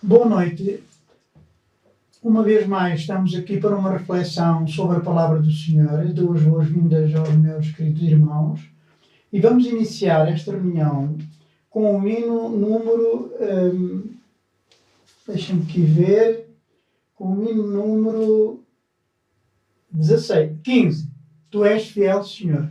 Boa noite. Uma vez mais estamos aqui para uma reflexão sobre a Palavra do Senhor. Dou as boas-vindas aos meus queridos irmãos e vamos iniciar esta reunião com o hino número... deixem-me aqui ver... Com o hino número 15. Tu és fiel, Senhor.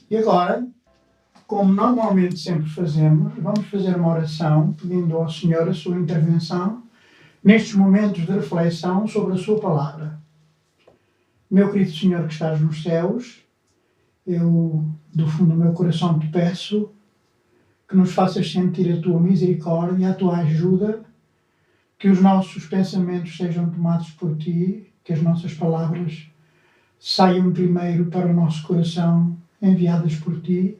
E agora, como normalmente sempre fazemos, vamos fazer uma oração pedindo ao Senhor a sua intervenção nestes momentos de reflexão sobre a sua palavra. Meu querido Senhor que estás nos céus, eu do fundo do meu coração te peço que nos faças sentir a tua misericórdia, a tua ajuda, que os nossos pensamentos sejam tomados por ti, que as nossas palavras saiam primeiro para o nosso coração, enviadas por ti,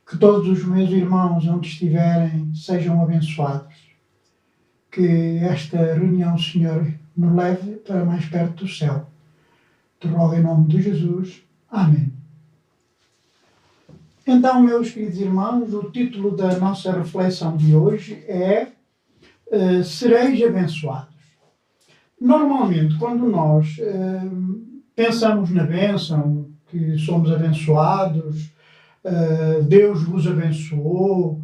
Que todos os meus irmãos, onde estiverem, sejam abençoados. Que esta reunião, Senhor, nos leve para mais perto do céu. Te rogo em nome de Jesus. Amém. Então, meus queridos irmãos, o título da nossa reflexão de hoje é Sereis abençoados. Normalmente, quando nós pensamos na bênção, que somos abençoados, Deus vos abençoou,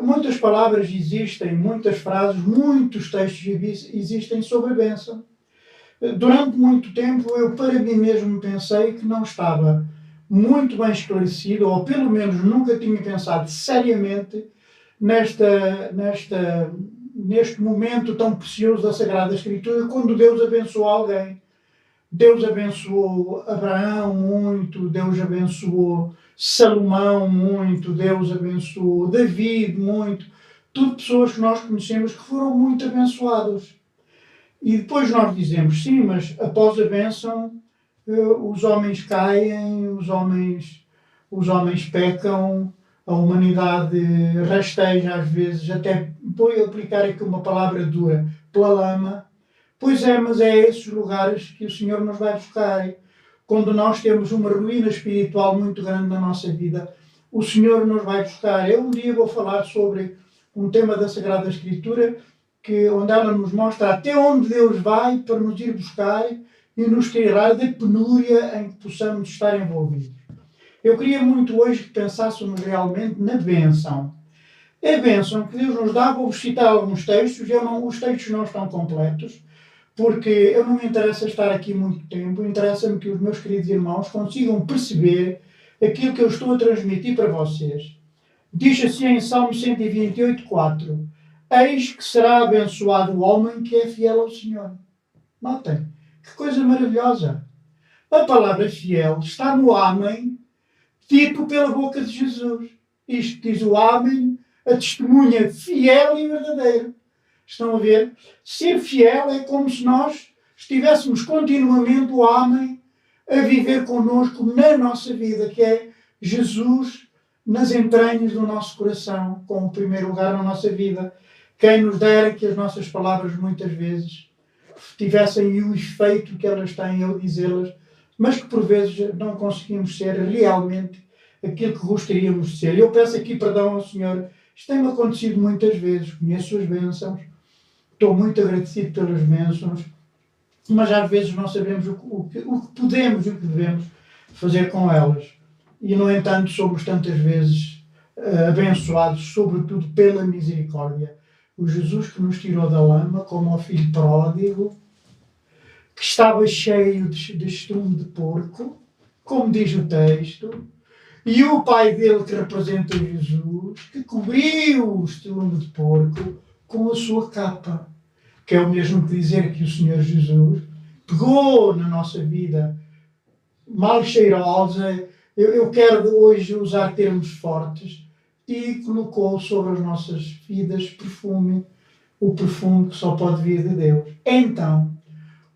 muitas palavras existem, muitas frases, muitos textos existem sobre a bênção. Durante muito tempo eu para mim mesmo pensei que não estava muito bem esclarecido, ou pelo menos nunca tinha pensado seriamente neste momento tão precioso da Sagrada Escritura, quando Deus abençoou alguém. Deus abençoou Abraão muito, Deus abençoou Salomão muito, Deus abençoou David muito. Tudo pessoas que nós conhecemos que foram muito abençoados. E depois nós dizemos, sim, mas após a bênção os homens caem, os homens pecam, a humanidade rasteja às vezes, até vou aplicar aqui uma palavra dura, pela lama. Pois é, mas é esses lugares que o Senhor nos vai buscar. Quando nós temos uma ruína espiritual muito grande na nossa vida, o Senhor nos vai buscar. Eu um dia vou falar sobre um tema da Sagrada Escritura, onde ela nos mostra até onde Deus vai para nos ir buscar e nos tirar da penúria em que possamos estar envolvidos. Eu queria muito hoje que pensássemos realmente na bênção. É a bênção que Deus nos dá. Vou citar alguns textos, os textos não estão completos, porque eu não me interessa estar aqui muito tempo, interessa-me que os meus queridos irmãos consigam perceber aquilo que eu estou a transmitir para vocês. Diz assim em Salmo 128, 4: Eis que será abençoado o homem que é fiel ao Senhor. Notem, que coisa maravilhosa. A palavra fiel está no Amém, dito pela boca de Jesus. Isto diz o Amém, a testemunha fiel e verdadeira. Estão a ver? Ser fiel é como se nós estivéssemos continuamente o Amém a viver connosco na nossa vida, que é Jesus nas entranhas do nosso coração, como primeiro lugar na nossa vida. Quem nos dera que as nossas palavras muitas vezes tivessem o efeito que elas têm ao dizê-las, mas que por vezes não conseguimos ser realmente aquilo que gostaríamos de ser. Eu peço aqui perdão ao Senhor. Isto tem-me acontecido muitas vezes. Conheço as bênçãos. Estou muito agradecido pelas bênçãos, mas às vezes não sabemos o que podemos e o que devemos fazer com elas. E, no entanto, somos tantas vezes abençoados, sobretudo pela misericórdia. O Jesus que nos tirou da lama, como ao filho pródigo, que estava cheio de estrume de porco, como diz o texto, e o pai dele, que representa Jesus, que cobriu o estrume de porco com a sua capa, que é o mesmo que dizer que o Senhor Jesus pegou na nossa vida mal cheirosa, eu quero hoje usar termos fortes, e colocou sobre as nossas vidas perfume, o perfume que só pode vir de Deus. Então,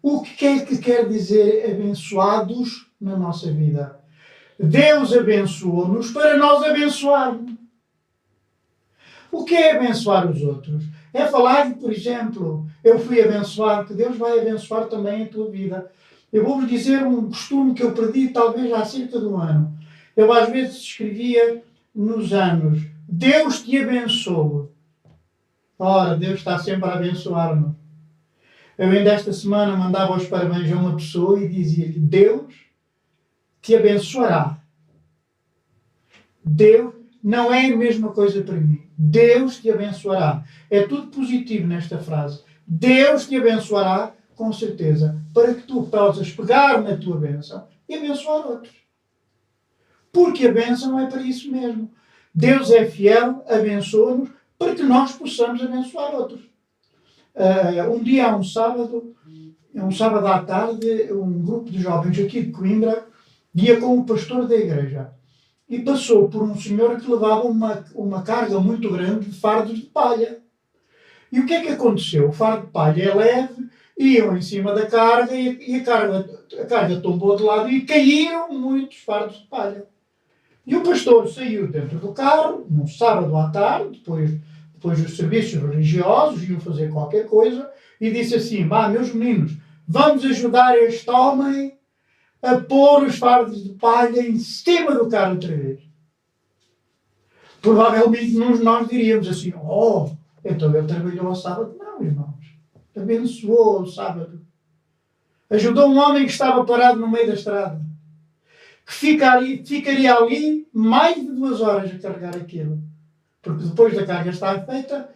o que é que quer dizer abençoados na nossa vida? Deus abençoou-nos para nós abençoarmos. O que é abençoar os outros? É falar que, por exemplo, eu fui abençoado, que Deus vai abençoar também a tua vida. Eu vou-vos dizer um costume que eu perdi talvez há cerca de um ano. Eu às vezes escrevia nos anos: Deus te abençoe. Ora, Deus está sempre a abençoar-nos. Eu ainda esta semana mandava os parabéns a uma pessoa e dizia-lhe: Deus te abençoará. Deus não é a mesma coisa para mim. Deus te abençoará. É tudo positivo nesta frase. Deus te abençoará, com certeza, para que tu possas pegar na tua bênção e abençoar outros. Porque a bênção é para isso mesmo. Deus é fiel, abençoa-nos, para que nós possamos abençoar outros. Um dia, um sábado à tarde, um grupo de jovens aqui de Coimbra ia com o pastor da igreja e passou por um senhor que levava uma carga muito grande de fardos de palha. E o que é que aconteceu? O fardo de palha é leve, iam em cima da carga e a carga tombou de lado e caíram muitos fardos de palha. E o pastor saiu dentro do carro, num sábado à tarde, depois dos serviços religiosos, iam fazer qualquer coisa, e disse assim: vá, meus meninos, vamos ajudar este homem a pôr os fardos de palha em cima do carro outra vez. Provavelmente nós diríamos assim: oh, então ele trabalhou ao sábado. Não, irmãos. Abençoou o sábado. Ajudou um homem que estava parado no meio da estrada, que ficaria ali mais de 2 horas a carregar aquilo. Porque depois da carga estar feita,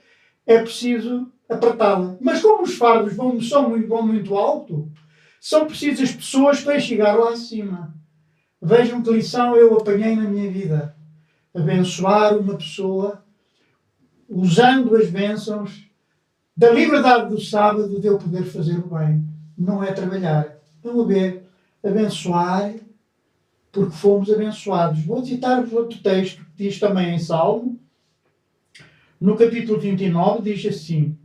é preciso apertá-la. Mas como os fardos vão muito alto, são precisas pessoas para chegar lá acima. Vejam que lição eu apanhei na minha vida. Abençoar uma pessoa usando as bênçãos da liberdade do sábado de eu poder fazer o bem. Não é trabalhar. Vamos ver. Abençoar porque fomos abençoados. Vou citar-vos outro texto que diz também em Salmo. No capítulo 29 diz assim: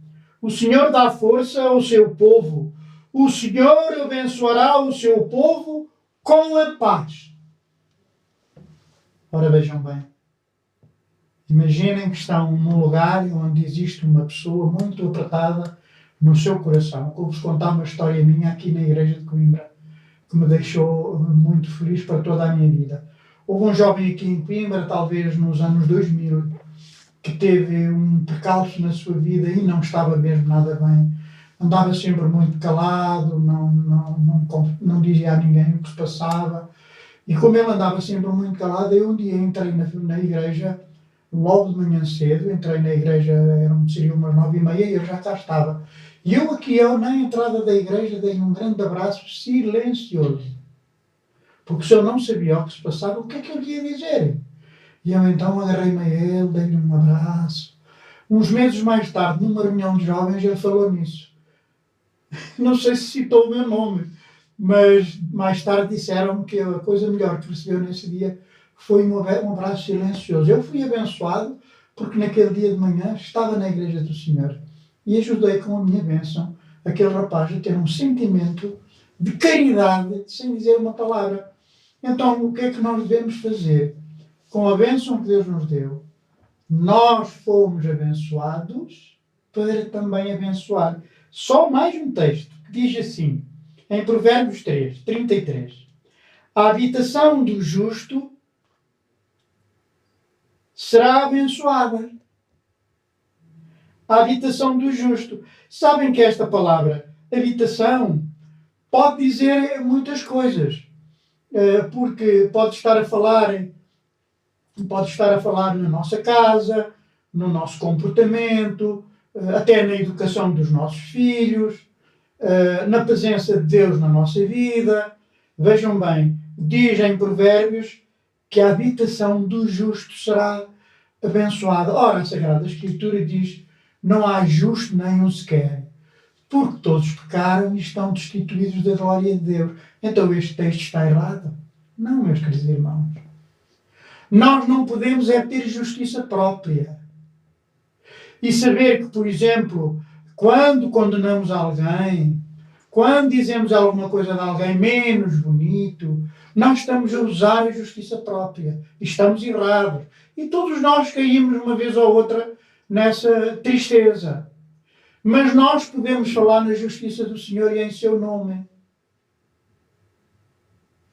o Senhor dá força ao seu povo. O Senhor abençoará o seu povo com a paz. Ora, vejam bem. Imaginem que estão num lugar onde existe uma pessoa muito apertada no seu coração. Vou-vos contar uma história minha aqui na igreja de Coimbra, que me deixou muito feliz para toda a minha vida. Houve um jovem aqui em Coimbra, talvez nos anos 2000, que teve um percalço na sua vida e não estava mesmo nada bem. Andava sempre muito calado, não dizia a ninguém o que se passava. E como ele andava sempre muito calado, eu um dia entrei na igreja, logo de manhã cedo, entrei na igreja, seria umas 9h30, e eu já cá estava. E eu na entrada da igreja, dei um grande abraço silencioso. Porque se eu não sabia o que se passava, o que é que eu lhe ia dizer? E eu então agarrei-me a ele, dei-lhe um abraço. Uns meses mais tarde, numa reunião de jovens, ele falou nisso. Não sei se citou o meu nome, mas mais tarde disseram-me que a coisa melhor que recebeu nesse dia foi um abraço silencioso. Eu fui abençoado porque naquele dia de manhã estava na igreja do Senhor e ajudei com a minha bênção aquele rapaz a ter um sentimento de caridade sem dizer uma palavra. Então, o que é que nós devemos fazer? Com a bênção que Deus nos deu, nós fomos abençoados para também abençoar. Só mais um texto que diz assim, em Provérbios 3, 33. A habitação do justo será abençoada. A habitação do justo. Sabem que esta palavra, habitação, pode dizer muitas coisas. Porque pode estar a falar na nossa casa, no nosso comportamento, até na educação dos nossos filhos, na presença de Deus na nossa vida. Vejam bem, diz em Provérbios que a habitação do justo será abençoada. Ora, a Sagrada Escritura diz: não há justo nenhum sequer, porque todos pecaram e estão destituídos da glória de Deus. Então este texto está errado? Não, meus queridos irmãos. Nós não podemos ter justiça própria. E saber que, por exemplo, quando condenamos alguém, quando dizemos alguma coisa de alguém menos bonito, nós estamos a usar a justiça própria. E estamos errados. E todos nós caímos uma vez ou outra nessa tristeza. Mas nós podemos falar na justiça do Senhor e em seu nome.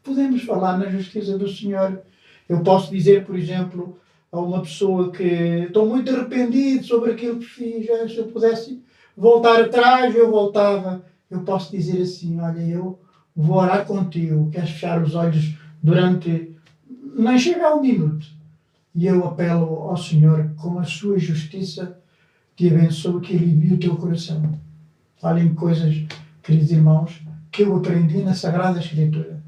Podemos falar na justiça do Senhor. Eu posso dizer, por exemplo, a uma pessoa que estou muito arrependido sobre aquilo que fiz, se eu pudesse voltar atrás, eu voltava. Eu posso dizer assim: olha, eu vou orar contigo, queres fechar os olhos durante... nem chega a um minuto. E eu apelo ao Senhor, com a sua justiça, te abençoo, que alivie o teu coração. Falem coisas, queridos irmãos, que eu aprendi na Sagrada Escritura.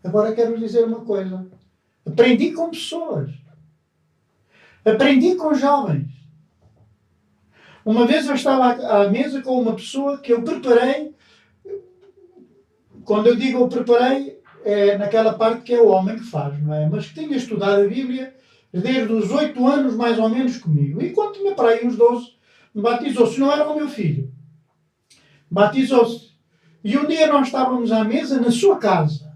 Agora quero dizer uma coisa. Aprendi com pessoas. Aprendi com jovens. Uma vez eu estava à mesa com uma pessoa que eu preparei. Quando eu digo eu preparei, é naquela parte que é o homem que faz, não é? Mas que tinha estudado a Bíblia desde os 8 anos, mais ou menos, comigo. E quando tinha para aí uns 12, batizou-se. Não era o meu filho. Batizou-se. E um dia nós estávamos à mesa na sua casa.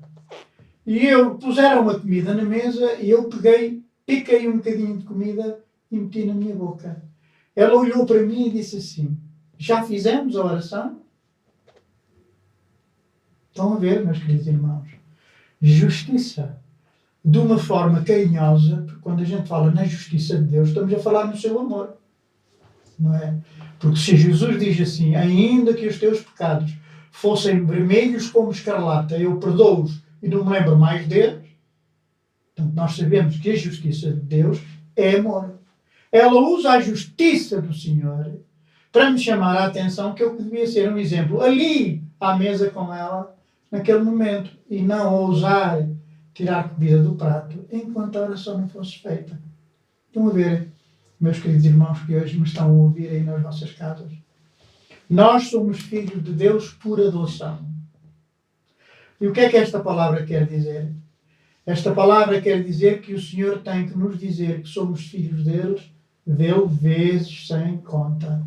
E eu puseram a comida na mesa e eu piquei um bocadinho de comida e meti na minha boca. Ela olhou para mim e disse assim: já fizemos a oração? Estão a ver, meus queridos irmãos? Justiça. De uma forma carinhosa, porque quando a gente fala na justiça de Deus, estamos a falar no seu amor. Não é? Porque se Jesus diz assim: ainda que os teus pecados fossem vermelhos como escarlata, eu perdoo-os e não me lembro mais deles. Portanto, nós sabemos que a justiça de Deus é amor. Ela usa a justiça do Senhor para me chamar a atenção que eu devia ser um exemplo ali à mesa com ela naquele momento e não ousar tirar comida do prato enquanto a oração não fosse feita. Estão a ver, meus queridos irmãos que hoje me estão a ouvir aí nas vossas casas? Nós somos filhos de Deus por adoção. E o que é que esta palavra quer dizer? Esta palavra quer dizer que o Senhor tem que nos dizer que somos filhos dele vezes sem conta.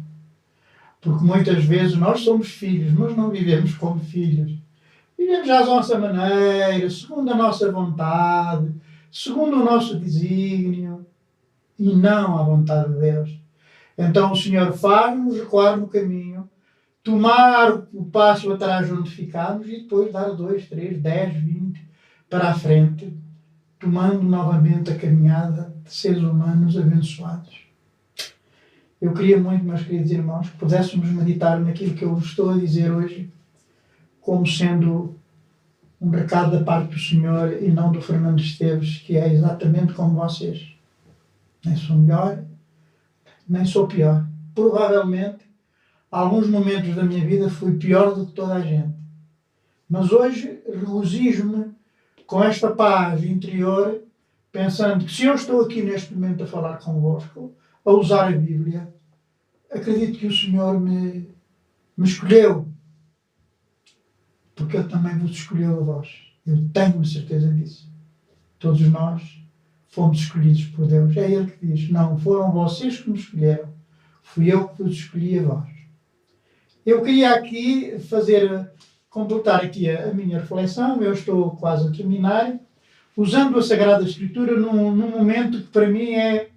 Porque muitas vezes nós somos filhos, mas não vivemos como filhos. Vivemos à nossa maneira, segundo a nossa vontade, segundo o nosso desígnio, e não à vontade de Deus. Então o Senhor faz-nos recuar no caminho, tomar o passo atrás onde ficámos e depois dar 2, 3, 10, 20 para a frente, tomando novamente a caminhada de seres humanos abençoados. Eu queria muito, meus queridos irmãos, que pudéssemos meditar naquilo que eu vos estou a dizer hoje, como sendo um recado da parte do Senhor e não do Fernando Esteves, que é exatamente como vocês. Nem sou melhor, nem sou pior. Provavelmente, alguns momentos da minha vida fui pior do que toda a gente. Mas hoje regozijo-me com esta paz interior, pensando que se eu estou aqui neste momento a falar convosco, a usar a Bíblia, acredito que o Senhor me escolheu, porque Ele também vos escolheu a vós. Eu tenho certeza disso. Todos nós fomos escolhidos por Deus. É Ele que diz: não foram vocês que me escolheram, fui eu que vos escolhi a vós. Eu queria aqui completar aqui a minha reflexão. Eu estou quase a terminar, usando a Sagrada Escritura num momento que para mim é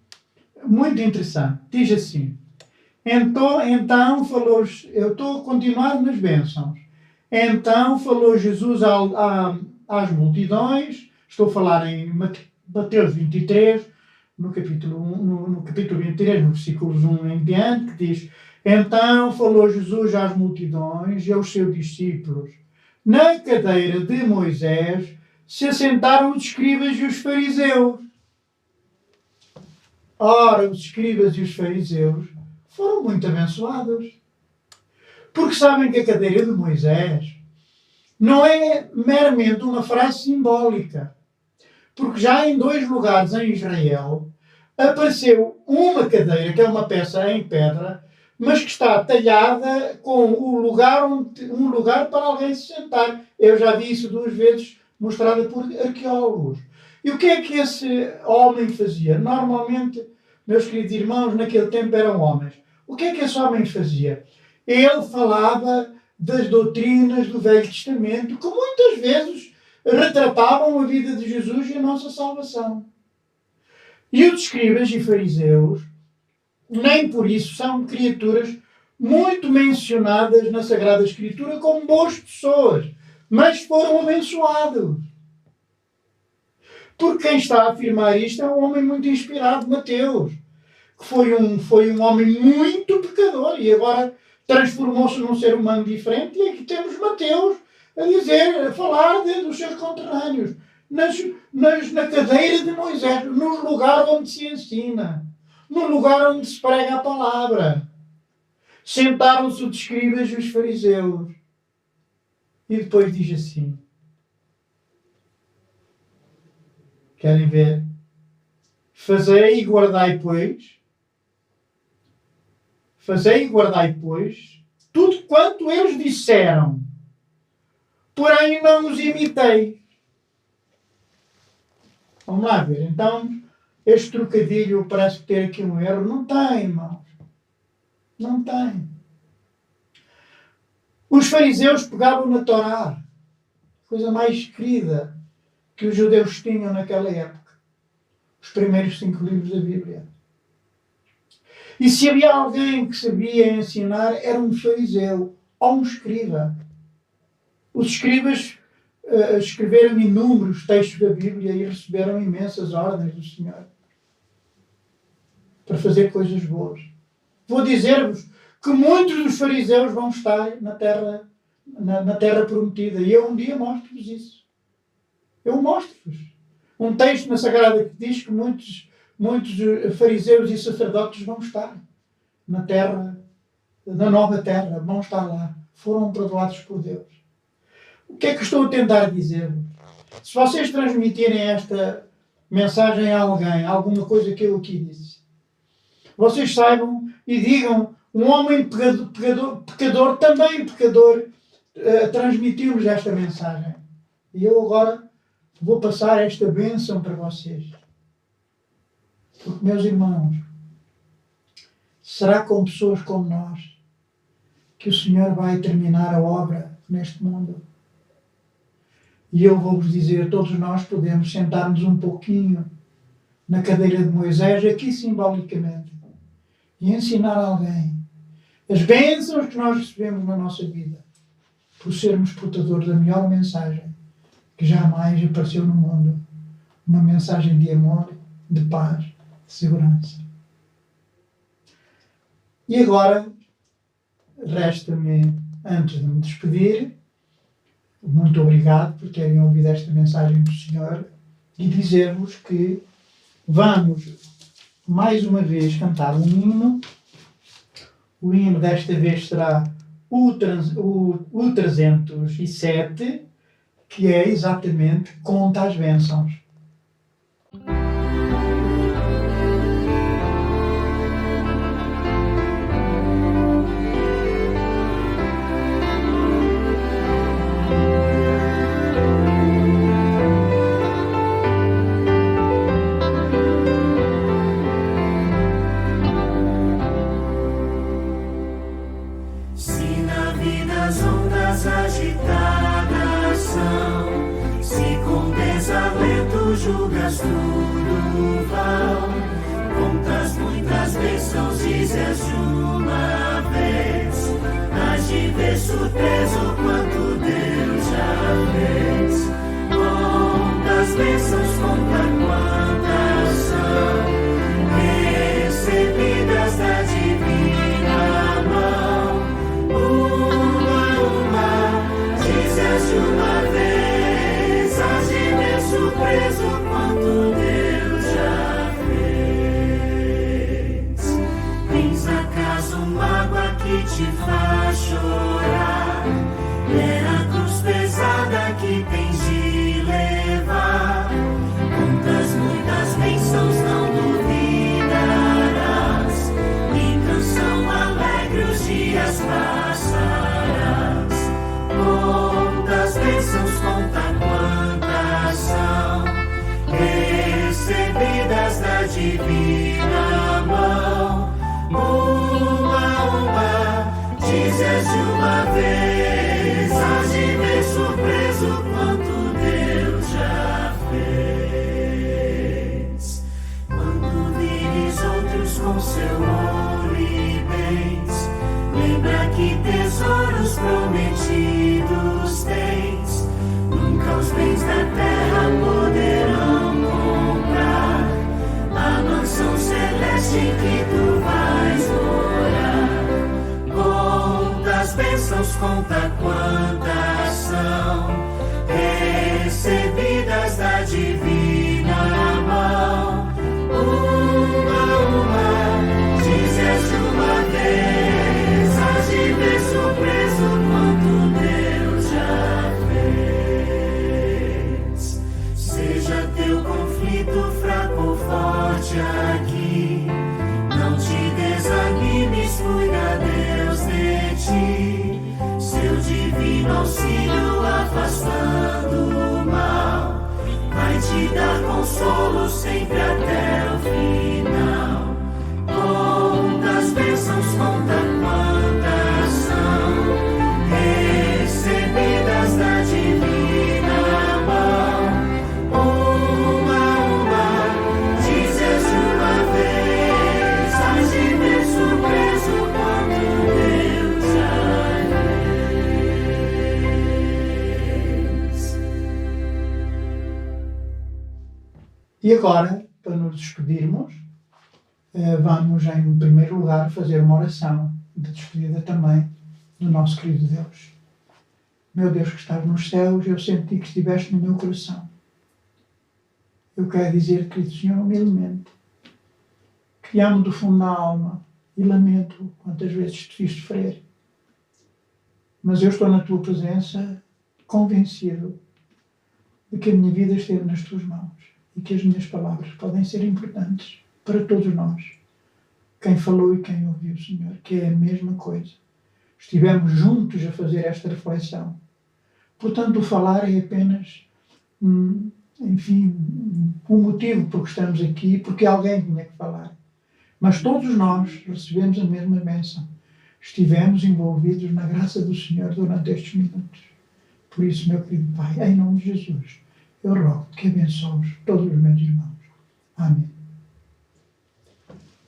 muito interessante. Diz assim: então falou, eu estou a continuar nas bênçãos. Então falou Jesus às multidões, estou a falar em Mateus 23, no capítulo 23, no versículos 1 em diante, que diz: então falou Jesus às multidões e aos seus discípulos. Na cadeira de Moisés se assentaram os escribas e os fariseus. Ora, os escribas e os fariseus foram muito abençoados. Porque sabem que a cadeira de Moisés não é meramente uma frase simbólica. Porque já em 2 lugares em Israel apareceu uma cadeira, que é uma peça em pedra, mas que está talhada com um lugar para alguém se sentar. Eu já vi isso 2 vezes mostrada por arqueólogos. E o que é que esse homem fazia? Normalmente, meus queridos irmãos, naquele tempo eram homens. O que é que esse homem fazia? Ele falava das doutrinas do Velho Testamento, que muitas vezes retratavam a vida de Jesus e a nossa salvação. E os escribas e fariseus, nem por isso são criaturas muito mencionadas na Sagrada Escritura como boas pessoas, mas foram abençoados. Porque quem está a afirmar isto é um homem muito inspirado, Mateus, que foi um homem muito pecador e agora transformou-se num ser humano diferente. E aqui temos Mateus a falar dos seus conterrâneos, na cadeira de Moisés, no lugar onde se ensina, no lugar onde se prega a palavra. Sentaram-se os escribas e os fariseus. E depois diz assim: querem ver? Fazei e guardai, pois, tudo quanto eles disseram, porém não os imitei. Vamos lá ver. Então, este trocadilho parece ter aqui um erro. Não tem, irmãos. Não tem. Os fariseus pegavam na Torá, coisa mais querida, que os judeus tinham naquela época. Os primeiros 5 livros da Bíblia. E se havia alguém que sabia ensinar, era um fariseu ou um escriba. Os escribas escreveram inúmeros textos da Bíblia e receberam imensas ordens do Senhor para fazer coisas boas. Vou dizer-vos que muitos dos fariseus vão estar na terra prometida. E eu um dia mostro-vos isso. Eu mostro-vos. Um texto na Sagrada que diz que muitos fariseus e sacerdotes vão estar na terra, na nova terra, vão estar lá. Foram perdoados por Deus. O que é que estou a tentar dizer-vos? Se vocês transmitirem esta mensagem a alguém, alguma coisa que eu aqui disse, vocês saibam e digam, um homem pecador, também pecador, transmitiu-nos esta mensagem. E eu agora vou passar esta bênção para vocês. Porque, meus irmãos, será com pessoas como nós que o Senhor vai terminar a obra neste mundo. E eu vou-vos dizer, todos nós podemos sentar-nos um pouquinho na cadeira de Moisés, aqui simbolicamente, e ensinar alguém as bênçãos que nós recebemos na nossa vida, por sermos portadores da melhor mensagem que jamais apareceu no mundo. Uma mensagem de amor, de paz, de segurança. E agora, resta-me, antes de me despedir, muito obrigado por terem ouvido esta mensagem do Senhor e dizer-vos que vamos, mais uma vez, cantar um hino. O hino desta vez será o 307, que é exatamente Conta as Bênçãos. Julgas tudo vão, contas muitas bênçãos, dizes de uma vez, mas de ver surpreso quanto Deus já fez. Contas bênçãos, conta quantas são, recebidas da divina mão. Uma, dizes de uma vez, as de ver surpreso quanto Deus já fez. Tens acaso mágoa que te faz chorar? É a cruz pesada que tens de levar. Quantas muitas bênçãos não duvidarás, e canção alegre os dias passarás. Quantas bênçãos, conta quantas são, recebidas da divina mão. Uma, dizes de uma vez, has de ver surpreso quanto Deus já fez. Quando vires outros com seu ouro e bens, lembra que tesouros prometidos tens. Nunca os bens da terra poderão comprar a mansão celeste em que tu vais morar. Quantas bênçãos, conta quantas são, recebidas da divina mão. Uma, dizes de uma vez, has de ver surpreso quanto Deus já fez. Seja teu conflito fraco ou forte aqui, não te desanimes, cuida Deus de ti. Seu divino auxílio afastando o mal, vai te dar consolo sempre até o final. Quantas bênçãos, conta quantas são, recebidas da divina mão. E agora, para nos despedirmos, vamos, em primeiro lugar, fazer uma oração de despedida também do nosso querido Deus. Meu Deus que estás nos céus, eu senti que estiveste no meu coração. Eu quero dizer, querido Senhor, humildemente, que amo do fundo da alma e lamento quantas vezes te fiz sofrer. Mas eu estou na tua presença convencido de que a minha vida esteve nas tuas mãos e que as minhas palavras podem ser importantes para todos nós. Quem falou e quem ouviu, Senhor, que é a mesma coisa. Estivemos juntos a fazer esta reflexão. Portanto, o falar é apenas, um motivo porque estamos aqui, porque alguém tinha que falar. Mas todos nós recebemos a mesma bênção. Estivemos envolvidos na graça do Senhor durante estes minutos. Por isso, meu querido Pai, em nome de Jesus, eu rogo-te que abençoes todos os meus irmãos. Amém.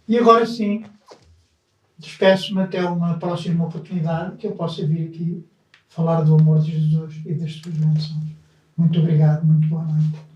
E agora sim, despeço-me até uma próxima oportunidade que eu possa vir aqui falar do amor de Jesus e das suas bênçãos. Muito obrigado, muito boa noite.